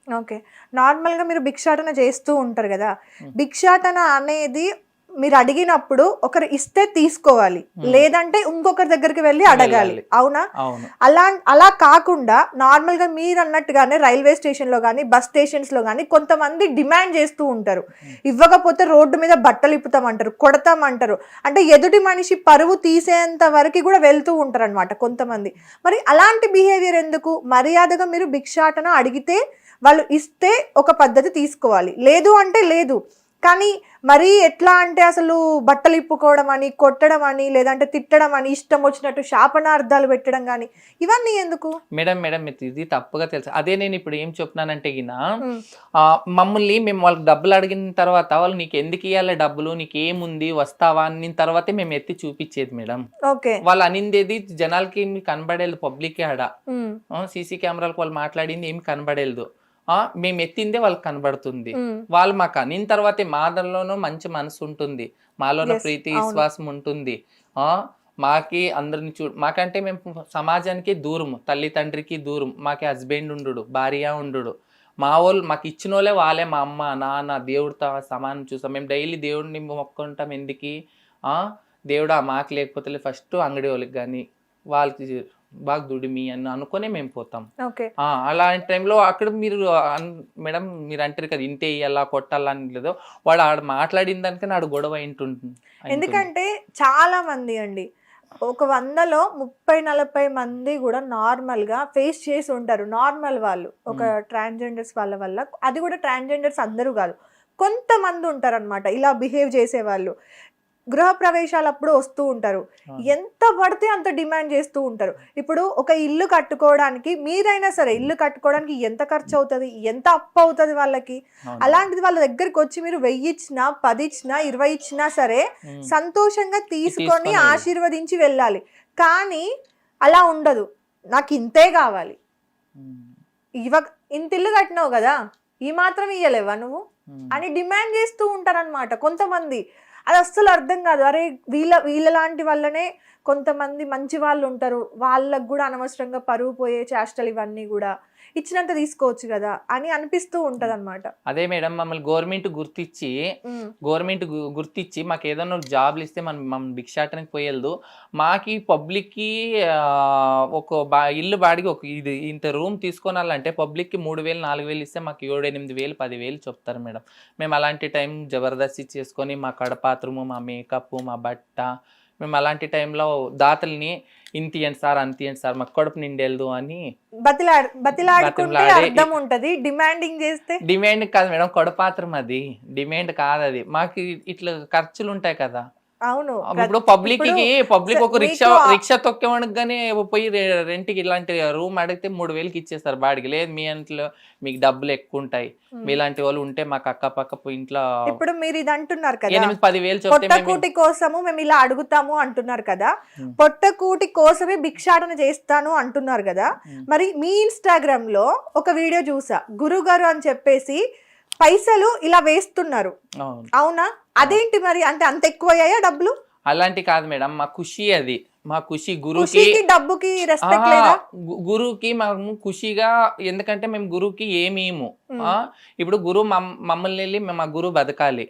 Okay. నార్మల్‌గా మీరు భిక్షాటన చేస్తూ ఉంటారు గదా! భిక్షాటన అనేది మీరు అడిగినప్పుడు ఒకరు ఇస్తే తీసుకోవాలి. లేదంటే ఇంకొకరి దగ్గరికి వెళ్లి అడగాలి. అవునా? అవును. అలా కాకుండా నార్మల్‌గా మీరన్నట్టుగానే రైల్వే స్టేషన్‌లో గాని, బస్ స్టేషన్స్‌లో గాని కొంతమంది డిమాండ్ చేస్తూ ఉంటారు. ఇవ్వకపోతే రోడ్డు మీద బట్టలు ఇప్పుతామంటారు, కొడతామంటారు. అంటే ఎదుటి మనిషి పరువు తీసేంత వరకు కూడా వెళ్తూ ఉంటారన్నమాట కొంతమంది. మరి అలాంటి బిహేవియర్ ఎందుకు? మర్యాదగా మీరు భిక్షాటన అడిగితే వాళ్ళు ఇస్తే ఒక పద్ధతి తీసుకోవాలి. లేదు అంటే లేదు. కానీ మరీ ఎట్లా అంటే అసలు బట్టలు ఇప్పుకోవడం అని, కొట్టడం అని, లేదంటే తిట్టడం అని, ఇష్టం వచ్చినట్టు శాపనార్థాలు పెట్టడం కానీ ఇవన్నీ ఎందుకు? మేడం ఇది తప్పుగా తెలుసు. అదే నేను ఇప్పుడు ఏం చెప్తున్నానంటే మమ్మల్ని మేము వాళ్ళకి డబ్బులు అడిగిన తర్వాత వాళ్ళు నీకు ఎందుకు ఇవ్వాలి డబ్బులు, నీకు ఏముంది వస్తావా అన్న తర్వాతే మేము ఎత్తి చూపించేది మేడం. ఓకే. వాళ్ళు అనిందేది జనాలకి కనబడేది, పబ్లిక్ ఆడ సీసీ కెమెరాలకు వాళ్ళు మాట్లాడింది ఏమి కనబడేది. మేము ఎత్తిందే వాళ్ళకి కనబడుతుంది. వాళ్ళు మాకు అనిన తర్వాతే మాదలోనూ మంచి మనసు ఉంటుంది, మాలోనూ ప్రీతి విశ్వాసం ఉంటుంది. మాకి అందరిని మాకంటే మేము సమాజానికి దూరం, తల్లి తండ్రికి దూరం, మాకి హస్బెండ్ ఉండు, భార్య ఉండు, మా వాళ్ళు మాకు ఇచ్చిన వాళ్ళే వాళ్ళే, మా అమ్మ నాన్న దేవుడితో సమానం చూస్తాం. మేము డైలీ దేవుడిని మొక్కుంటాం. ఎందుకు దేవుడా మాకు లేకపోతే ఫస్ట్ అంగడి వాళ్ళకి కానీ వాళ్ళకి బాగా దుడిమి అని అనుకునే మేము పోతాం. అలాంటి టైంలో అక్కడ మీరు మేడం మీరు అంటారు కదా ఇంతే ఇలా కొట్టాలా అని లేదు, వాడు ఆడ మాట్లాడిన దానికన్నా ఆడ గొడవ ఉంటుంది. ఎందుకంటే చాలా మంది అండి, ఒక 100లో 30-40 మంది కూడా నార్మల్ గా ఫేస్ చేసి ఉంటారు. నార్మల్ వాళ్ళు ఒక ట్రాన్స్జెండర్స్ వాళ్ళ వల్ల, అది కూడా ట్రాన్స్జెండర్స్ అందరూ కాదు, కొంతమంది ఉంటారు అనమాట ఇలా బిహేవ్ చేసే వాళ్ళు. గృహ ప్రవేశాలప్పుడు వస్తూ ఉంటారు, ఎంత పడితే అంత డిమాండ్ చేస్తూ ఉంటారు. ఇప్పుడు ఒక ఇల్లు కట్టుకోవడానికి మీరైనా సరే ఇల్లు కట్టుకోవడానికి ఎంత ఖర్చు అవుతుంది, ఎంత అప్పు అవుతుంది వాళ్ళకి. అలాంటిది వాళ్ళ దగ్గరికి వచ్చి మీరు 1000 ఇచ్చినా 10 ఇచ్చినా 20 ఇచ్చినా సరే సంతోషంగా తీసుకొని ఆశీర్వదించి వెళ్ళాలి. కానీ అలా ఉండదు, నాకు ఇంతే కావాలి, ఇంత ఇల్లు కట్టినావు కదా ఈ మాత్రం ఇయ్యలేవా నువ్వు అని డిమాండ్ చేస్తూ ఉంటారనమాట కొంతమంది. అది అస్సలు అర్థం కాదు. అరే వీళ్ళ లాంటి వల్లనే కొంతమంది మంచి వాళ్ళు ఉంటారు, వాళ్ళకు కూడా అనవసరంగా పరువు పోయే చేష్టలు ఇవన్నీ కూడా ఇచ్చినంత తీసుకోవచ్చు కదా అని అనిపిస్తూ ఉంటది అనమాట. అదే మేడం మమ్మల్ని గవర్నమెంట్ గుర్తించి మాకు ఏదైనా జాబ్లు ఇస్తే మనం భిక్షాటనకి పోయేది. మాకి పబ్లిక్కి ఒక ఇల్లు బాడికి ఒక ఇది ఇంత రూమ్ తీసుకోనాలంటే పబ్లిక్కి 3000 4000 ఇస్తే మాకు 7 8000 10,000 చెప్తారు మేడం. మేము అలాంటి టైం జబర్దస్తి చేసుకొని మా కడపాత్రము, మా మేకప్, మా బట్ట, మేము అలాంటి టైంలో దాతల్ని ఇంతియండి సార్ అంతియండి సార్ మాకు కడుపు నిండేదు అని డిమాండ్ కాదు మేడం, కడుపాత్రం అది డిమాండ్ కాదు. అది మాకు ఇట్లా ఖర్చులు ఉంటాయి కదా. అవును. ఇప్పుడు పబ్లిక్ ఒక రిక్షా తొక్కేవాడికి గానీ పోయి రెంట్కి ఇలాంటి రూమ్ అడిగితే 3000కి ఇచ్చేస్తారు బాడికి. లేదు మీ ఇంట్లో మీకు డబ్బులు ఎక్కువ ఉంటాయి, మీలాంటి వాళ్ళు ఉంటే మాకు అక్క పక్క ఇంట్లో. ఇప్పుడు మీరు ఇది అంటున్నారు కదా 8-10,000 పొట్టకూటి కోసము మేము ఇలా అడుగుతాము అంటున్నారు కదా, పొట్టకూటి కోసమే భిక్షాటన చేస్తాను అంటున్నారు కదా. మరి మీ ఇన్స్టాగ్రామ్ లో ఒక వీడియో చూసా, గురుగారు అని చెప్పేసి పైసలు ఇలా వేస్తున్నారు, అవునా? అదేంటి మరి, అంటే అంత ఎక్కువయ్యాయా డబ్బులు? అలాంటి కాదు మేడం, మా ఖుషి అది, మా ఖుషి. గురుకి డబ్బుకి రెస్పెక్ట్ లేదా? గురువుకి మేము ఖుషిగా, ఎందుకంటే మేము గురువుకి ఏమేము ఇప్పుడు గురువు మమ్మల్ని వెళ్ళి మా గురువు బతకాలి,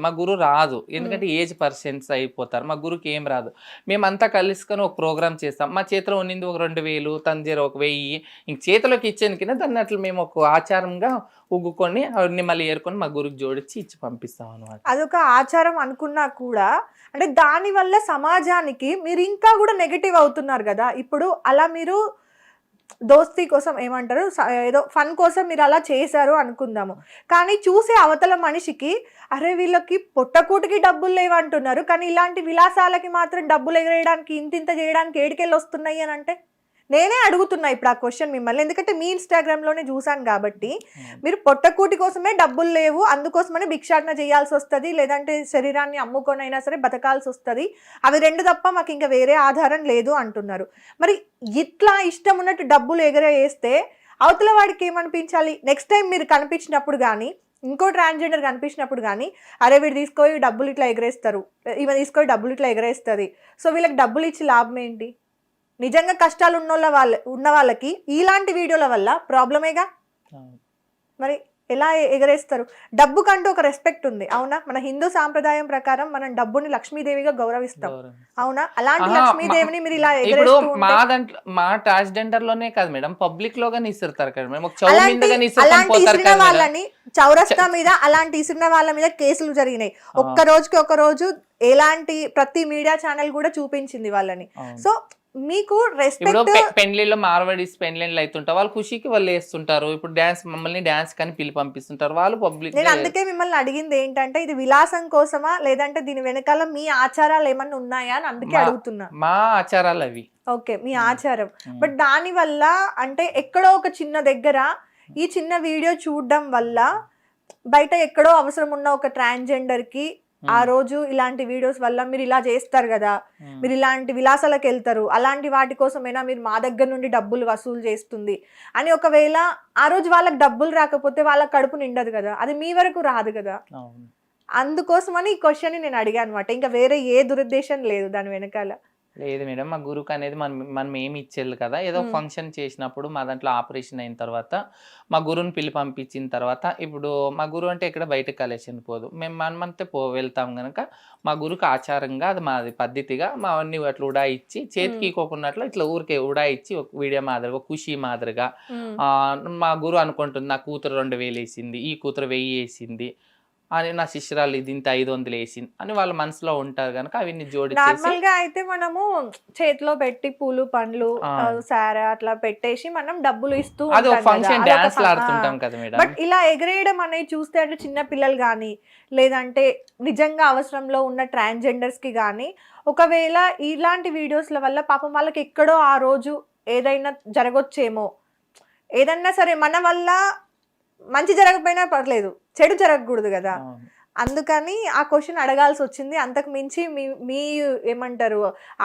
మా గురువు రాదు, ఎందుకంటే ఏజ్ పర్సన్స్ అయిపోతారు, మా గురువుకి ఏం రాదు. మేమంతా కలుసుకొని ఒక ప్రోగ్రామ్ చేస్తాం, మా చేతిలో ఉన్నింది ఒక 2000 తన జర ఒక 1000 ఇంక చేతిలోకి ఇచ్చేది కింద దాన్ని అట్లా మేము ఒక ఆచారంగా ఉగ్గుకొని అవన్నీ మళ్ళీ ఏరుకొని మా గురువుకి జోడించి ఇచ్చి పంపిస్తాం అనమాట. అదొక ఆచారం అనుకున్నా కూడా అంటే దాని వల్ల సమాజానికి మీరు ఇంకా కూడా నెగటివ్ అవుతున్నారు కదా. ఇప్పుడు అలా మీరు దోస్తీ కోసం ఏమంటారు, ఏదో ఫన్ కోసం మీరు అలా చేశారు అనుకుందాము, కానీ చూసే అవతల మనిషికి అరే వీళ్ళకి పొట్టకూటికి డబ్బులు లేవంటున్నారు, కానీ ఇలాంటి విలాసాలకి మాత్రం డబ్బులు ఎగరేయడానికి ఇంత చేయడానికి ఏడికెళ్ళి వస్తున్నాయి అని అంటే నేనే అడుగుతున్నా ఇప్పుడు ఆ క్వశ్చన్ మిమ్మల్ని. ఎందుకంటే మీ ఇన్స్టాగ్రామ్లోనే చూసాను కాబట్టి, మీరు పొట్టకూటి కోసమే డబ్బులు లేవు అందుకోసమని భిక్షాటన చేయాల్సి వస్తుంది, లేదంటే శరీరాన్ని అమ్ముకొనైనా సరే బతకాల్సి వస్తుంది, అవి రెండు తప్ప మాకు ఇంకా వేరే ఆధారం లేదు అంటున్నారు. మరి ఇట్లా ఇష్టం ఉన్నట్టు డబ్బులు ఎగరేస్తే అవతల వాడికి ఏమనిపించాలి? నెక్స్ట్ టైం మీరు కనిపించినప్పుడు కానీ, ఇంకో ట్రాన్స్జెండర్ కనిపించినప్పుడు కానీ, అరే వీడు తీసుకొని డబ్బులు ఇట్లా ఎగరేస్తారు, ఈమె తీసుకొని డబ్బులు ఇట్లా ఎగరేస్తుంది, సో వీళ్ళకి డబ్బులు ఇచ్చి లాభం ఏంటి? నిజంగా కష్టాలు ఉన్న వాళ్ళకి ఇలాంటి వీడియోల వల్ల ప్రాబ్లమేగా. మరి ఎలా ఎగరేస్తారు? డబ్బుకంటూ ఒక రెస్పెక్ట్ ఉంది, అవునా? మన హిందూ సాంప్రదాయం ప్రకారం మనం డబ్బుని లక్ష్మీదేవిగా గౌరవిస్తాం, అవునా? అలాంటి లక్ష్మీదేవిని మీరు ఇలా ఇప్పుడు మా దాంట్లో మా ట్రాన్స్జెండర్ లోనే కాదు మేడం, పబ్లిక్ లో గానీ ఇస్తారు కదా మేడం. అలాంటి ఇసిన వాళ్ళని చౌరస్తా మీద అలాంటి ఇసిన వాళ్ళ మీద కేసులు జరిగినాయి. ఒక రోజు ఎలాంటి ప్రతి మీడియా ఛానల్ కూడా చూపించింది వాళ్ళని. సో మీకు రెస్పెక్ట్, పెళ్లిలో మార్వాడీస్ పెళ్లిళ్ళు అవుతుంటారు, వాళ్ళు ఖుషికి వాళ్ళు వేస్తుంటారు. ఇప్పుడు డాన్స్ మమ్మల్ని డాన్స్ కానీ పిలిపి పంపిస్తుంటారు వాళ్ళు పబ్లిక్. నేను అందుకే మిమ్మల్ని అడిగింది ఏంటంటే ఇది విలాసం కోసమా లేదంటే దీని వెనకాల మీ ఆచారాలు ఏమన్నా ఉన్నాయా అని అందుకే అడుగుతున్నా. మా ఆచారాలు అవి. ఓకే, మీ ఆచారం. బట్ దాని వల్ల అంటే ఎక్కడో ఒక చిన్న దగ్గర ఈ చిన్న వీడియో చూడడం వల్ల బయట ఎక్కడో అవసరం ఉన్న ఒక ట్రాన్స్జెండర్ కి ఆ రోజు ఇలాంటి వీడియోస్ వల్ల మీరు ఇలా చేస్తారు కదా, మీరు ఇలాంటి విలాసాలకు వెళ్తారు, అలాంటి వాటి కోసమైనా మీరు మా దగ్గర నుండి డబ్బులు వసూలు చేస్తుంది అని ఒకవేళ ఆ రోజు వాళ్ళకి డబ్బులు రాకపోతే వాళ్ళ కడుపు నిండదు కదా, అది మీ వరకు రాదు కదా. అందుకోసమని ఈ క్వశ్చన్ నేను అడిగాను అనమాట. ఇంకా వేరే ఏ దురుద్దేశం లేదు దాని వెనకాల. లేదు మేడం, మా గురుకు అనేది మనం ఏమి ఇచ్చేది కదా, ఏదో ఫంక్షన్ చేసినప్పుడు మా దాంట్లో ఆపరేషన్ అయిన తర్వాత మా గురువుని పిలిపి పంపించిన తర్వాత, ఇప్పుడు మా గురువు అంటే ఇక్కడ బయటకు కలెక్షన్ పోదు, మేము మనమంతే వెళ్తాం కనుక మా గురుకు ఆచారంగా అది మాది పద్ధతిగా మా అన్ని అట్లా ఉడాయిచ్చి చేతికి ఇవ్వకున్నట్లు ఇట్లా ఊరికే ఉడాయిచ్చి ఒక వీడియో మాదిరిగా ఖుషి మాదిరిగా మా గురువు అనుకుంటుంది నా కూతురు 2000 వేసింది, ఈ కూతురు 1000 వేసింది అని, నా శిష్యురాలు ఇది ఇంత 500 వేసింది అని వాళ్ళ మనసులో ఉంటారు కనుక అవన్నీ జోడి. నార్మల్ గా అయితే మనము చేతిలో పెట్టి పూలు పండ్లు సారా అట్లా పెట్టేసి మనం డబ్బులు ఇస్తూ ఫంక్షన్ డాన్స్ ఆడుతుంటాం కదా మేడం. బట్ ఇలా ఎగరేయడం అనేది చూస్తే అంటే చిన్న పిల్లలు కానీ లేదంటే నిజంగా అవసరంలో ఉన్న ట్రాన్స్జెండర్స్ కి కానీ ఒకవేళ ఇలాంటి వీడియోస్ల వల్ల పాపం వాళ్ళకి ఎక్కడో ఆ రోజు ఏదైనా జరగొచ్చేమో, ఏదన్నా సరే మన వల్ల మంచి జరగకపోయినా పర్లేదు, చెడు జరగకూడదు కదా, అందుకని ఆ క్వశ్చన్ అడగాల్సి వచ్చింది. అంతకు మించి మీ ఏమంటారు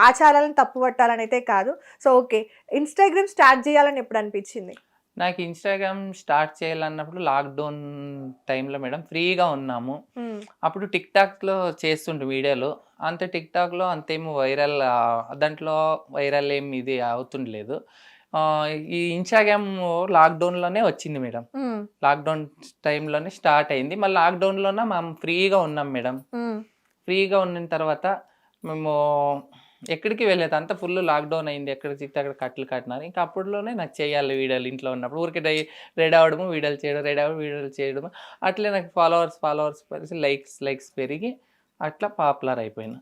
ఆచారాలను తప్పు పట్టాలని అయితే కాదు. సో ఓకే, ఇన్స్టాగ్రామ్ స్టార్ట్ చేయాలని ఎప్పుడు అనిపించింది? నాకు ఇన్స్టాగ్రామ్ స్టార్ట్ చేయాలన్నప్పుడు లాక్డౌన్ టైంలో మేడం ఫ్రీగా ఉన్నాము. అప్పుడు టిక్ టాక్ లో చేస్తుంటే వీడియోలు, అంతే టిక్ టాక్ లో అంతేమో వైరల్, దాంట్లో వైరల్ ఏమి ఇది అవుతుండలేదు. ఈ ఇన్స్టాగ్రామ్ లాక్డౌన్లోనే వచ్చింది మేడం, లాక్డౌన్ టైంలోనే స్టార్ట్ అయింది. మళ్ళీ లాక్డౌన్లోనే మేము ఫ్రీగా ఉన్నాం మేడం. ఫ్రీగా ఉన్న తర్వాత మేము ఎక్కడికి వెళ్ళేది, అంతా ఫుల్ లాక్డౌన్ అయింది, ఎక్కడ చిక్తే అక్కడ కట్టలు కట్టినారు. ఇంకా అప్పుడులోనే నాకు చేయాలి వీడియోలు, ఇంట్లో ఉన్నప్పుడు ఊరికి రెడీ అవ్వడము వీడియోలు చేయడం, అట్లే నాకు ఫాలోవర్స్ లైక్స్ పెరిగి అట్లా పాపులర్ అయిపోయినా.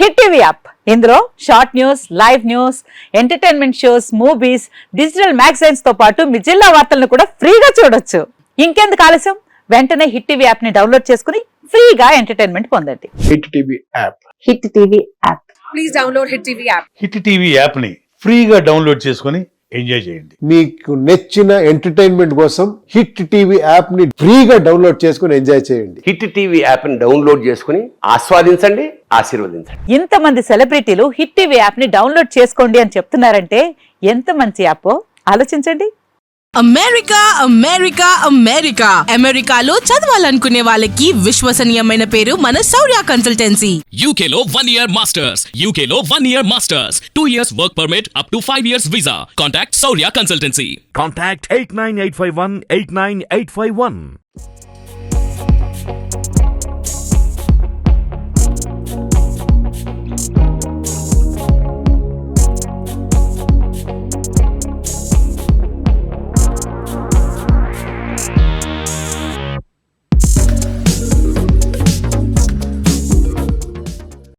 హిట్ టీవీ యాప్, ఇందులో short news, live news, entertainment shows, movies, digital magazines తో పాటు మీ జిల్లా వార్తలను కూడా ఫ్రీగా చూడొచ్చు. ఇంకెందుకు ఆలస్యం, వెంటనే హిట్ టీవీ యాప్ ని డౌన్లోడ్ చేసుకుని ఫ్రీగా ఎంటర్టైన్మెంట్ పొందండి. Hit TV app, hit TV app, please download hit TV app. Hit TV app ని ఫ్రీగా డౌన్లోడ్ చేసుకుని ఎంజాయ్ చేయండి. మీకు నచ్చిన ఎంటర్టైన్మెంట్ కోసం హిట్ టీవీ యాప్ ని ఫ్రీగా డౌన్లోడ్ చేసుకుని ఎంజాయ్ చేయండి. హిట్ టీవీ యాప్ ని డౌన్లోడ్ చేసుకుని ఆస్వాదించండి, ఆశీర్వదించండి. ఇంతమంది సెలబ్రిటీలు హిట్ టీవీ యాప్ ని డౌన్లోడ్ చేసుకోండి అని చెప్తున్నారంటే ఎంత మంచి యాప్ ఆలోచించండి. అమెరికా అమెరికాలో చదవాలనుకునే వాళ్ళకి విశ్వసనీయమైన పేరు మన శౌర్య కన్సల్టెన్సీ. UK లో 1 year masters, 2 years work permit up to 5 years visa. Contact Saurya Consultancy. Contact 89851 89851.